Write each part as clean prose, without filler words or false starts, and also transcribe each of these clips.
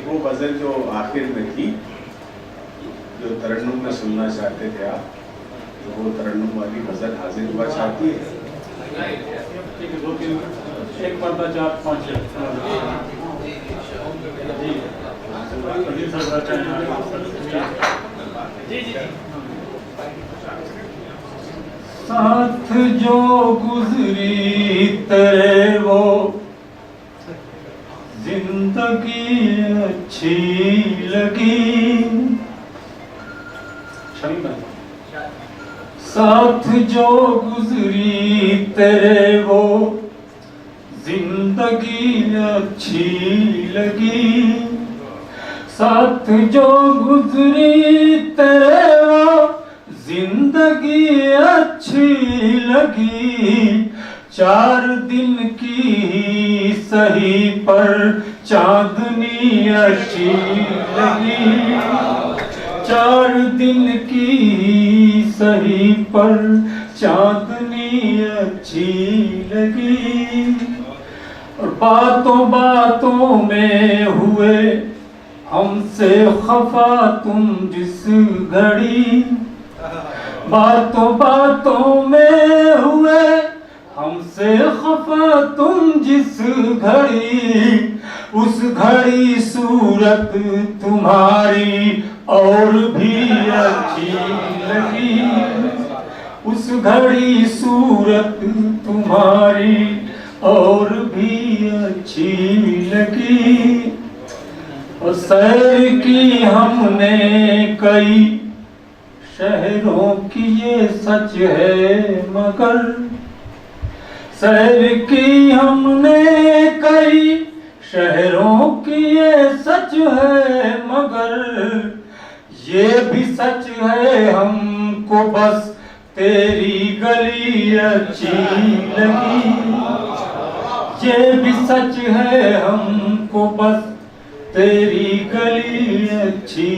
वो गजल जो आखिर में थी, जो तरन्नुम में सुनना चाहते थे आप, तो वो तरन्नुम वाली गजल हाजिर हुआ चाहती है। दो तीन, एक पर्दा 4-5 साथ जो गुजरी तेरे वो जिंदगी अच्छी लगी, साथ जो गुजरी तेरे वो जिंदगी अच्छी लगी, साथ जो गुजरी तेरे वो जिंदगी अच्छी लगी। 4 दिन की सही पर चांदनी अच्छी लगी, 4 दिन की सही पर चांदनी अच्छी लगी। और बातों बातों में हुए हमसे खफा तुम जिस घड़ी, बातों बातों में हुए हमसे खफा तुम जिस घड़ी, उस घड़ी सूरत तुम्हारी और भी अच्छी लगी, उस घड़ी सूरत तुम्हारी और भी अच्छी लगी। और सैर की हमने कई शहरों की ये सच है मगर, सैर की हमने कई शहरों की ये सच है मगर, ये भी सच है हमको बस तेरी गली अच्छी लगी, ये भी सच है हमको बस तेरी गली अच्छी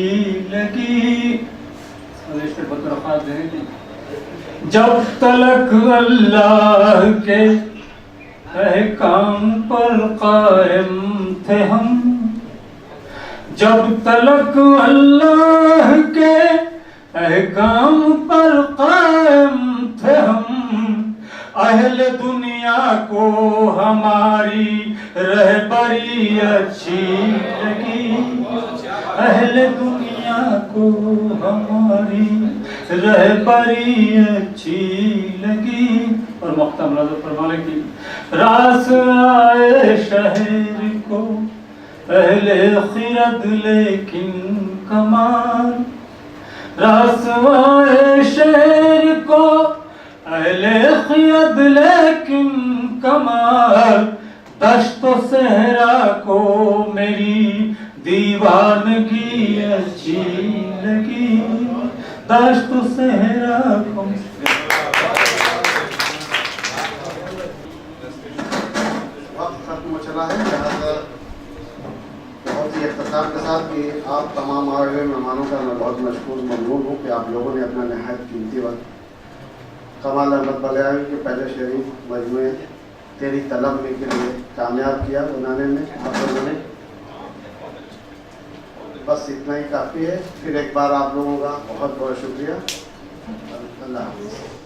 लगी। जब तलक अल्लाह के अहकाम पर कायम थे हम, जब तलक अल्लाह के अहकाम पर कायम थे हम, अहले दुनिया को हमारी रहबरी अच्छी लगी, अहले दुनिया को हमारी रहबरी अच्छी लगी। और मक्ता मुलाज़ा फरमाने की रास आए शहर को अहले खिरद लेकिन कमाल, रास आए शहर को अहले खिरद लेकिन कमाल, दश्तो सहरा को मेरी दीवानगी अच्छी लगी, दश्तो सहरा को। वक्त खत्म हो चला है, लिहाजा बहुत ही इख्तिसार के साथ कि आप तमाम आए हुए मेहमानों का मैं बहुत मशकूर ममनून हूँ कि आप लोगों ने अपना नहायत कीमती वक्त कमाल अहमद बलियावी के पहले शेरी मजमूए तेरी तलब में के लिए कामयाब किया बनाने में आप लोगों ने। बस इतना ही काफ़ी है। फिर एक बार आप लोगों का बहुत बहुत शुक्रिया। अल्लाह हाफ़िज़।